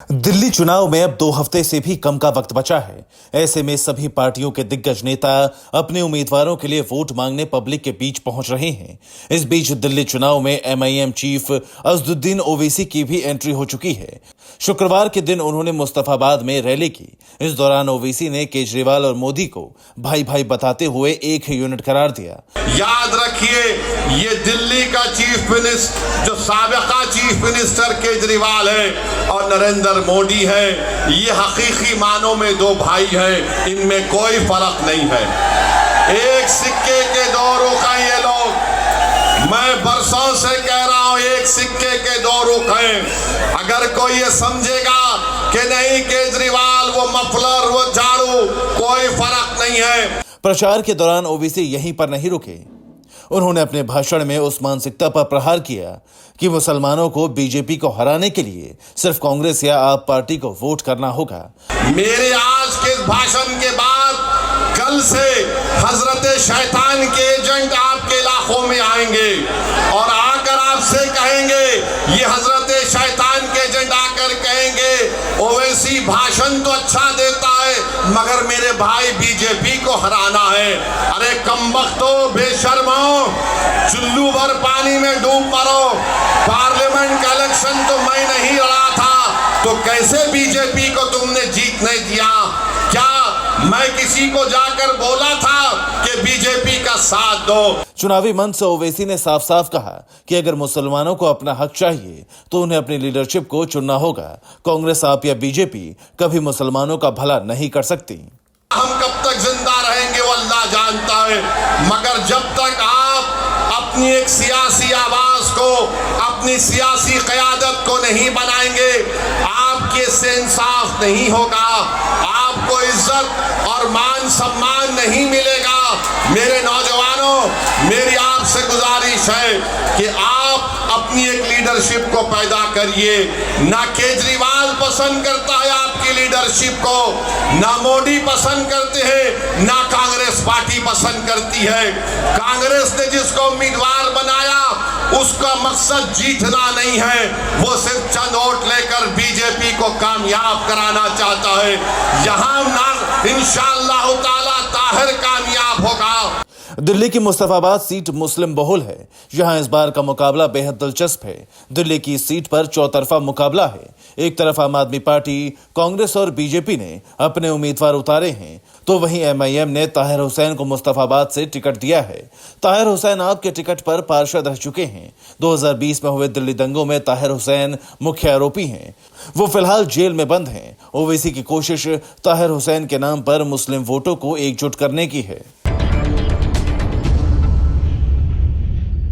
दिल्ली चुनाव में अब 2 हफ्ते से भी कम का वक्त बचा है। ऐसे में सभी पार्टियों के दिग्गज नेता अपने उम्मीदवारों के लिए वोट मांगने पब्लिक के बीच पहुंच रहे हैं। इस बीच दिल्ली चुनाव में एमआईएम चीफ असदुद्दीन ओवैसी की भी एंट्री हो चुकी है। शुक्रवार के दिन उन्होंने मुस्तफाबाद में रैली की। इस दौरान ओवैसी ने केजरीवाल और मोदी को भाई भाई बताते हुए एक ही यूनिट करार दिया। याद रखिए, ये दिल्ली का चीफ मिनिस्टर जो साबिका चीफ मिनिस्टर केजरीवाल है और नरेंद्र मोदी है, ये हकीकी मानों में 2 भाई हैं। इनमें कोई फर्क नहीं है। एक सिक्के के 2 रुख हैं ये लोग। मैं बरसों से कह रहा हूं, एक सिक्के के 2 रुख हैं। अगर कोई ये समझेगा कि नहीं केजरीवाल वो मफलर वो झाड़ू, कोई फर्क नहीं है। प्रचार के दौरान ओवैसी यहीं पर नहीं रुके। उन्होंने अपने भाषण में उस मानसिकता पर प्रहार किया कि मुसलमानों को बीजेपी को हराने के लिए सिर्फ कांग्रेस या आप पार्टी को वोट करना होगा। मेरे आज के भाषण के बाद कल से हजरत शैतान के एजेंट आपके इलाकों में आएंगे और आकर आपसे कहेंगे, ये हजरत शैतान के एजेंट आकर कहेंगे ओवैसी भाषण तो अच्छा देता है मगर मेरे भाई बीजेपी को हराना है। अरे कमबख्तो, बेशर्मो, चुल्लू भर पानी में डूब मरो। पार्लियामेंट का इलेक्शन तो मैं नहीं लड़ा था, तो कैसे बीजेपी को तुमने जीतने दिया? क्या मैं किसी को जाकर बोला था कि बीजेपी का साथ दो? चुनावी मंच से ओवैसी ने साफ साफ कहा कि अगर मुसलमानों को अपना हक चाहिए तो उन्हें अपनी लीडरशिप को चुनना होगा। कांग्रेस, आप या बीजेपी कभी मुसलमानों का भला नहीं कर सकती। हम कब तक जिंदा रहेंगे वो अल्लाह जानता है, मगर जब तक आप अपनी एक सियासी आवाज को, अपनी सियासी क़यादत को नहीं बनाएंगे, आपके से इंसाफ नहीं होगा, आपको इज्जत और मान सम्मान नहीं मिलेगा। मेरे नौजवानों, मेरी आपसे गुजारिश है कि आप अपनी एक लीडरशिप को पैदा करिए। ना केजरीवाल पसंद करता है आपकी लीडरशिप को, ना मोदी पसंद करते हैं, ना कांग्रेस पार्टी पसंद करती है। कांग्रेस ने जिसको उम्मीदवार बनाया उसका मकसद जीतना नहीं है, वो सिर्फ चंद वोट लेकर बीजेपी को कामयाब कराना चाहता है। यहां ना इंशाअल्लाह ताला ताहिर कामयाब होगा। दिल्ली की मुस्तफाबाद सीट मुस्लिम बहुल है। यहां इस बार का मुकाबला बेहद दिलचस्प है। दिल्ली की सीट पर चौतरफा मुकाबला है। एक तरफ आम आदमी पार्टी, कांग्रेस और बीजेपी ने अपने उम्मीदवार उतारे हैं, तो वहीं एमआईएम ने ताहिर हुसैन को मुस्तफाबाद से टिकट दिया है। ताहिर हुसैन आपके टिकट पर पार्षद रह चुके हैं। 2020 में हुए दिल्ली दंगों में ताहिर हुसैन मुख्य आरोपी हैं। वो फिलहाल जेल में बंद हैं। ओवैसी की कोशिश ताहिर हुसैन के नाम पर मुस्लिम वोटों को एकजुट करने की है।